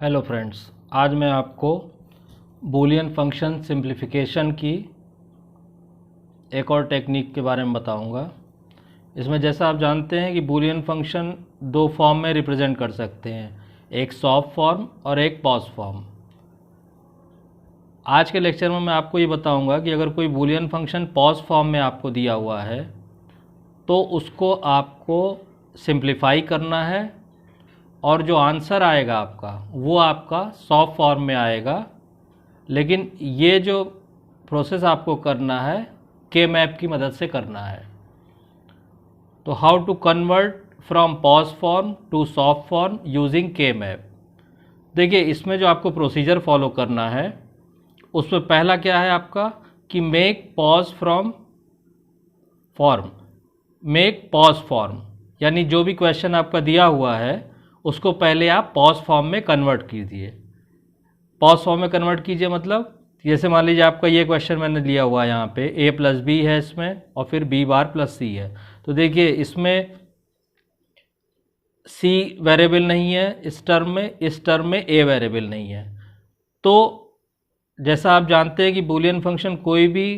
Hello friends, आज मैं आपको बूलियन फंक्शन सिंप्लीफिकेशन की एक और टेक्निक के बारे में बताऊंगा। इसमें जैसा आप जानते हैं कि बूलियन फंक्शन दो फॉर्म में रिप्रेजेंट कर सकते हैं, एक सॉफ्ट फॉर्म और एक पॉज फॉर्म। आज के लेक्चर में मैं आपको ये बताऊंगा कि अगर कोई बूलियन फंक्शन पॉज फॉर्म में आपको दिया हुआ है तो उसको आपको सिंप्लीफाई करना है और जो आंसर आएगा आपका वो आपका सॉफ्ट फॉर्म में आएगा। लेकिन ये जो प्रोसेस आपको करना है के मैप की मदद से करना है। तो how to convert from POS form to SOP form using K map. देखिए, इसमें जो आपको प्रोसीजर फॉलो करना है उसमें पहला क्या है आपका कि make pause from form, make POS form, यानी जो भी क्वेश्चन आपका दिया हुआ है उसको पहले आप पॉज फॉर्म में कन्वर्ट कीजिए। पॉज फॉर्म में कन्वर्ट कीजिए मतलब जैसे मान लीजिए आपका ये क्वेश्चन मैंने लिया हुआ है, यहाँ पे a प्लस बी है इसमें और फिर b बार प्लस c है। तो देखिए इसमें c वेरिएबल नहीं है इस टर्म में a वेरिएबल नहीं है। तो जैसा आप जानते हैं कि बूलियन फंक्शन कोई भी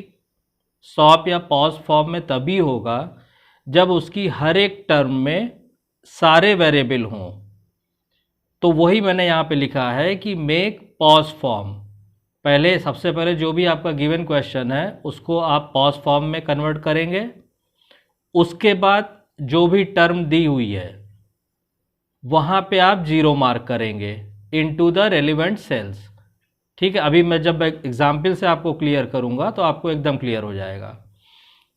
सॉफ्ट या पॉज फॉर्म में तभी होगा जब उसकी हर एक टर्म में सारे वेरिएबल हों। तो वही मैंने यहाँ पे लिखा है कि मेक पॉज फॉर्म। पहले सबसे पहले जो भी आपका गिवन क्वेश्चन है उसको आप पॉज फॉर्म में कन्वर्ट करेंगे। उसके बाद जो भी टर्म दी हुई है वहाँ पे आप जीरो मार्क करेंगे इनटू द रेलिवेंट सेल्स। ठीक है, अभी मैं जब एग्जाम्पल से आपको क्लियर करूँगा तो आपको एकदम क्लियर हो जाएगा।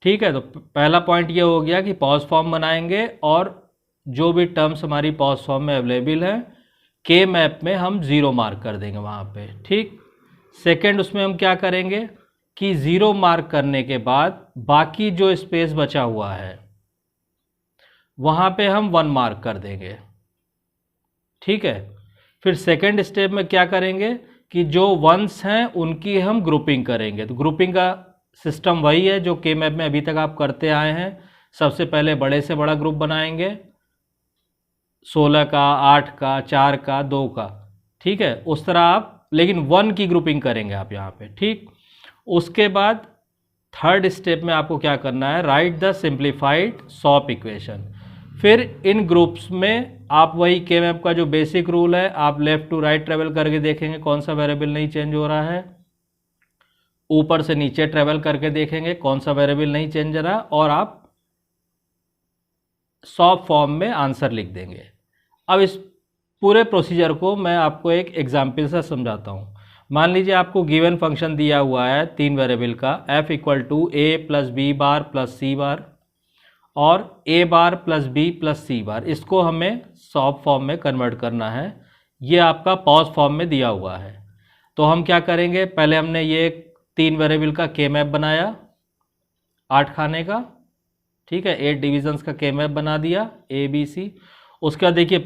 ठीक है, तो पहला पॉइंट ये हो गया कि पॉज फॉर्म बनाएंगे और जो भी टर्म्स हमारी पॉज फॉर्म में अवेलेबल है के मैप में हम ज़ीरो मार्क कर देंगे वहाँ पे। ठीक, सेकंड उसमें हम क्या करेंगे कि ज़ीरो मार्क करने के बाद बाकी जो स्पेस बचा हुआ है वहाँ पे हम वन मार्क कर देंगे। ठीक है, फिर सेकंड स्टेप में क्या करेंगे कि जो वंस हैं उनकी हम ग्रुपिंग करेंगे। तो ग्रुपिंग का सिस्टम वही है जो के मैप में अभी तक आप करते आए हैं। सबसे पहले बड़े से बड़ा ग्रुप बनाएंगे, 16 का, 8 का, 4 का, 2 का। ठीक है, उस तरह आप लेकिन 1 की ग्रुपिंग करेंगे आप यहाँ पे। ठीक, उसके बाद थर्ड स्टेप में आपको क्या करना है, right the simplified shop equation. फिर इन ग्रुप्स में आप वही के मैप का जो बेसिक रूल है, आप लेफ्ट टू राइट ट्रेवल करके देखेंगे कौन सा वेरिएबल नहीं चेंज हो रहा है, ऊपर से नीचे ट्रेवल करके देखेंगे कौन सा वेरिएबल नहीं चेंज हो रहा, और आप सॉफ्ट फॉर्म में आंसर लिख देंगे। अब इस पूरे प्रोसीजर को मैं आपको एक एग्जाम्पल से समझाता हूँ। मान लीजिए आपको गिवन फंक्शन दिया हुआ है 3 वेरिएबल का, f equal to a plus B bar plus C bar और a bar plus B plus C bar. इसको हमें सॉफ्ट फॉर्म में कन्वर्ट करना है। ये आपका पॉज फॉर्म में दिया हुआ है। तो हम क्या करेंगे, पहले हमने ये 3 वेरिएबल का के मैप बनाया 8 खाने का। ठीक है, 8 डिविजन्स का के मैप बना दिया ए बी सी। उसके बाद देखिए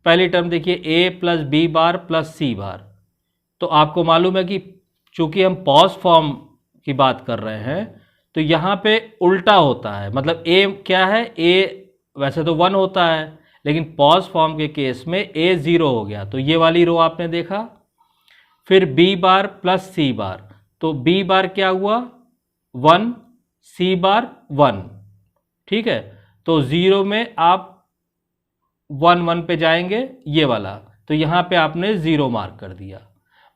पहली टर्म देखिए a plus B bar plus C bar. तो आपको मालूम है कि चूंकि हम पॉज फॉर्म की बात कर रहे हैं तो यहाँ पे उल्टा होता है। मतलब a क्या है, a वैसे तो 1 होता है लेकिन पॉज फॉर्म के केस में a 0 हो गया। तो ये वाली रो आपने देखा। फिर b bar plus C bar, तो b बार क्या हुआ 1, c बार 1। ठीक है, तो 0 में आप 1 1 पे जाएंगे ये वाला, तो यहाँ पे आपने 0 मार्क कर दिया।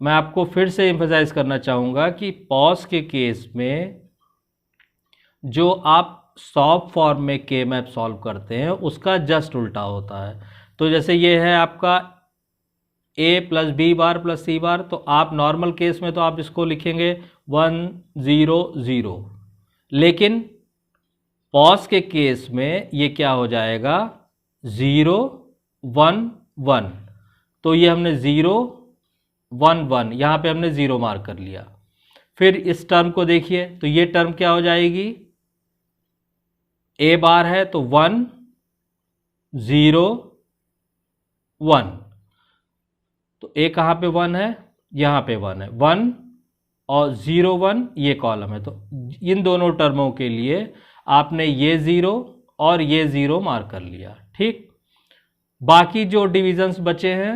मैं आपको फिर से एम्फसाइज करना चाहूँगा कि पॉज के केस में जो आप सॉफ्ट फॉर्म में के मैप सॉल्व करते हैं उसका जस्ट उल्टा होता है। तो जैसे ये है आपका a plus B bar plus C bar, तो आप नॉर्मल केस में तो आप इसको लिखेंगे 1 0 0, लेकिन पॉज के केस में ये क्या हो जाएगा 0 1 1। तो ये हमने 0 1 1 यहाँ पे हमने 0 मार्क कर लिया। फिर इस टर्म को देखिए, तो ये टर्म क्या हो जाएगी, a बार है तो 1 0 1। तो a कहाँ पे 1 है, यहाँ पे 1 है, 1 और 0 1 ये कॉलम है। तो इन दोनों टर्मों के लिए आपने ये 0 और ये 0 मार्क कर लिया। ठीक, बाकी जो डिविजन्स बचे हैं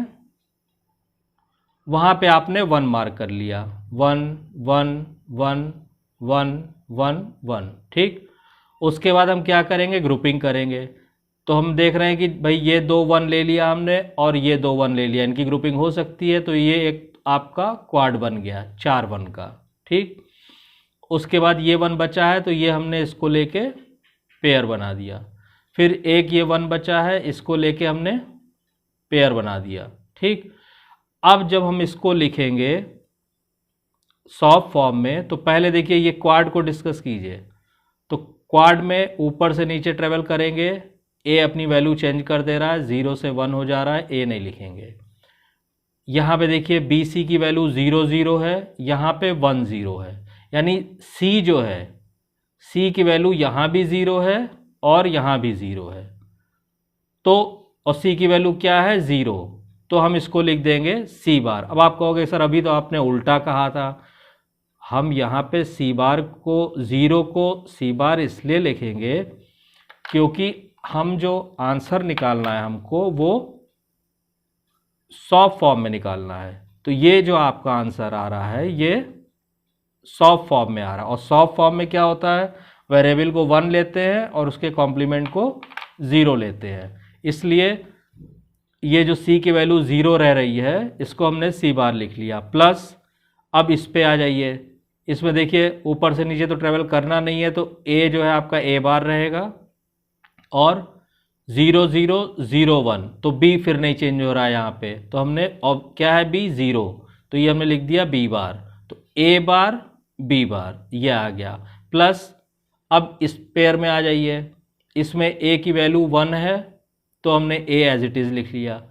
वहाँ पे आपने 1 मार्क कर लिया, 1 1 1 1 1 1, ठीक। उसके बाद हम क्या करेंगे, ग्रुपिंग करेंगे। तो हम देख रहे हैं कि भाई ये 2 1 ले लिया हमने और ये 2 1 ले लिया, इनकी ग्रुपिंग हो सकती है, तो ये एक आपका क्वाड बन गया 4 1 का, ठीक। उसके बाद ये 1 बचा है तो ये हमने इसको लेके पेयर बना दिया। फिर एक ये 1 बचा है, इसको लेके हमने पेयर बना दिया, ठीक। अब जब हम इसको लिखेंगे सॉफ्ट फॉर्म में, तो पहले देखिए ये क्वाड को डिस्कस कीजिए। तो क्वाड में ऊपर से नीचे ट्रेवल करेंगे, ए अपनी वैल्यू चेंज कर दे रहा है, 0 से 1 हो जा रहा है, ए नहीं लिखेंगे। यहाँ पे देखिए बी सी की वैल्यू 0 0 है, यहाँ पे 1 0 है, यानी सी जो है, सी की वैल्यू यहाँ भी 0 है और यहाँ भी 0 है, तो और सी की वैल्यू क्या है 0, तो हम इसको लिख देंगे सी बार। अब आप कहोगे सर अभी तो आपने उल्टा कहा था। हम यहाँ पे सी बार को 0 को सी बार इसलिए लिखेंगे क्योंकि हम जो आंसर निकालना है हमको वो सॉफ्ट फॉर्म में निकालना है। तो ये जो आपका आंसर आ रहा है ये सॉफ्ट फॉर्म में आ रहा है, और सॉफ्ट फॉर्म में क्या होता है, वेरिएबल को 1 लेते हैं और उसके कॉम्प्लीमेंट को 0 लेते हैं। इसलिए ये जो सी की वैल्यू 0 रह रही है इसको हमने सी बार लिख लिया, प्लस अब इस पे आ जाइए। इसमें देखिए ऊपर से नीचे तो ट्रेवल करना नहीं है, तो ए जो है आपका ए बार रहेगा और 0 0 0 1, तो बी फिर नहीं चेंज हो रहा है यहाँ पे, तो हमने अब क्या है बी 0, तो ये हमने लिख दिया बी बार। तो ए बार बी बार ये आ गया, प्लस अब इस पेयर में आ जाइए, इसमें ए की वैल्यू 1 है तो हमने ए एज इट इज़ लिख लिया।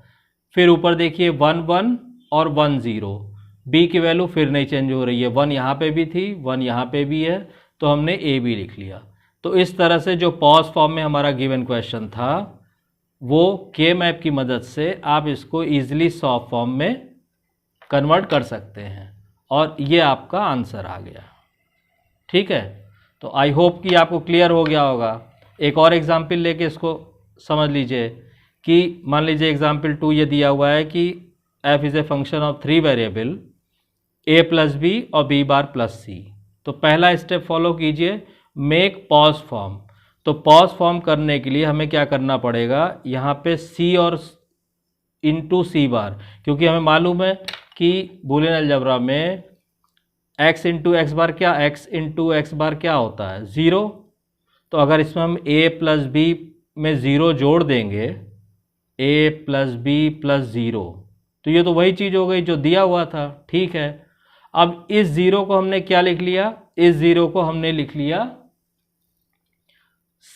फिर ऊपर देखिए 1 1 और 1 0, बी की वैल्यू फिर नहीं चेंज हो रही है, 1 यहाँ पे भी थी 1 यहाँ पे भी है, तो हमने ए भी लिख लिया। तो इस तरह से जो पॉज फॉर्म में हमारा गिवन क्वेश्चन था वो के मैप की मदद से आप इसको ईजिली सॉफ्ट फॉर्म में कन्वर्ट कर सकते हैं, और ये आपका आंसर आ गया, ठीक है। तो आई होप कि आपको क्लियर हो गया होगा। एक और एग्जाम्पल लेके इसको समझ लीजिए कि मान लीजिए एग्जाम्पल 2 ये दिया हुआ है कि f is a function of 3 variable a plus B और b बार प्लस सी। तो पहला स्टेप फॉलो कीजिए, मेक पॉज फॉर्म। तो पॉज फॉर्म करने के लिए हमें क्या करना पड़ेगा, यहाँ पे c और इंटू सी बार, क्योंकि हमें मालूम है कि बूलियन अलजेब्रा में x इंटू एक्स बार क्या, x इंटू एक्स बार क्या होता है 0। तो अगर इसमें हम a प्लस बी में 0 जोड़ देंगे, a प्लस बी प्लस 0, तो ये तो वही चीज़ हो गई जो दिया हुआ था, ठीक है। अब इस 0 को हमने क्या लिख लिया, इस 0 को हमने लिख लिया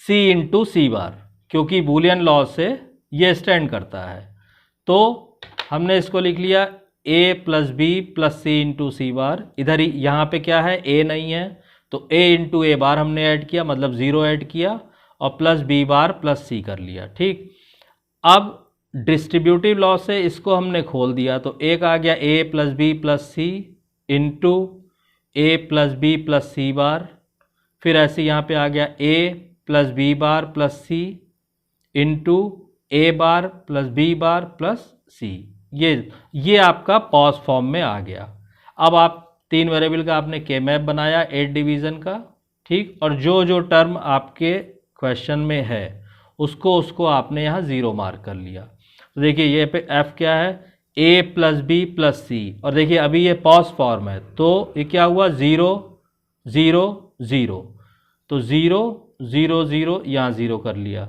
c इंटू सी बार, क्योंकि बूलियन लॉ से ये स्टैंड करता है। तो हमने इसको लिख लिया a plus B plus C into C bar. इधर ही यहाँ पे क्या है, a नहीं है, तो a इंटू ए बार हमने ऐड किया, मतलब 0 ऐड किया, और प्लस बी बार प्लस सी कर लिया, ठीक। अब डिस्ट्रीब्यूटिव लॉ से इसको हमने खोल दिया, तो एक आ गया a plus B plus C into A plus B plus C bar. फिर ऐसे यहाँ पे आ गया a plus B bar plus C into A bar plus B bar plus C. ये आपका पॉज फॉर्म में आ गया। अब आप 3 वेरिएबल का आपने के मैप बनाया 8 डिवीज़न का, ठीक। और जो जो टर्म आपके क्वेश्चन में है उसको आपने यहाँ 0 मार्क कर लिया। तो देखिए ये पे f क्या है, a प्लस बी प्लस सी, और देखिए अभी ये पॉज फॉर्म है, तो ये क्या हुआ 0 0 0, तो 0 0 0 यहाँ 0 कर लिया।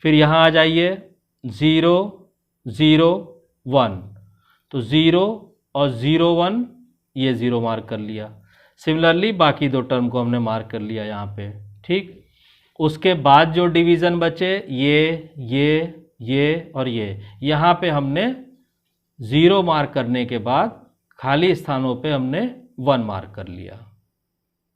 फिर यहाँ आ जाइए 0 0 1, तो 0 और 0 1 ये 0 मार्क कर लिया। सिमिलरली बाकी 2 टर्म को हमने मार्क कर लिया यहाँ पे, ठीक। उसके बाद जो डिवीज़न बचे ये और ये, यहाँ पे हमने 0 मार्क करने के बाद खाली स्थानों पे हमने 1 मार्क कर लिया,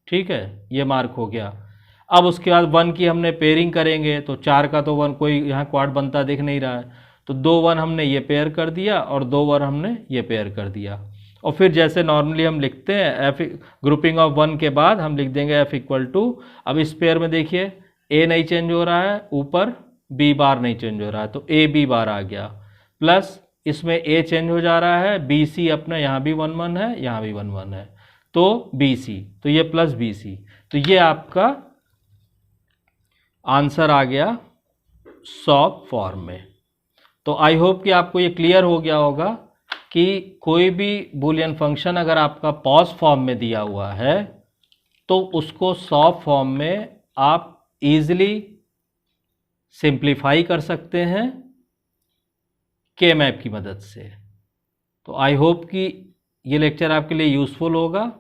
ठीक है, ये मार्क हो गया। अब उसके बाद 1 की हमने पेयरिंग करेंगे, तो 4 का तो 1 कोई यहाँ क्वाड बनता दिख नहीं रहा है, तो 2 1 हमने ये पेयर कर दिया और 2 1 हमने ये पेयर कर दिया। और फिर जैसे नॉर्मली हम लिखते हैं f ग्रुपिंग ऑफ 1 के बाद हम लिख देंगे f इक्वल टू, अब इस पेयर में देखिए a नहीं चेंज हो रहा है, ऊपर b बार नहीं चेंज हो रहा है, तो a b बार आ गया, प्लस इसमें ए चेंज हो जा रहा है, बी सी अपना यहाँ भी 1 1 है, यहाँ भी 1 1 है, तो बी सी, तो ये प्लस बी सी, तो ये आपका आंसर आ गया सॉल्व फॉर्म में। तो आई होप कि आपको ये क्लियर हो गया होगा कि कोई भी बूलियन फंक्शन अगर आपका पॉज फॉर्म में दिया हुआ है तो उसको सॉल्व फॉर्म में आप इजीली सिंप्लीफाई कर सकते हैं के मैप की मदद से। तो आई होप कि ये लेक्चर आपके लिए यूज़फुल होगा।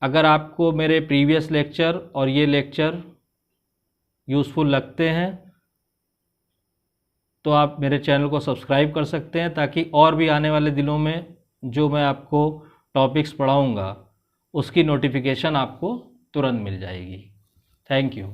अगर आपको मेरे प्रीवियस लेक्चर और ये लेक्चर यूज़फुल लगते हैं तो आप मेरे चैनल को सब्सक्राइब कर सकते हैं, ताकि और भी आने वाले दिनों में जो मैं आपको टॉपिक्स पढ़ाऊँगा उसकी नोटिफिकेशन आपको तुरंत मिल जाएगी। Thank you.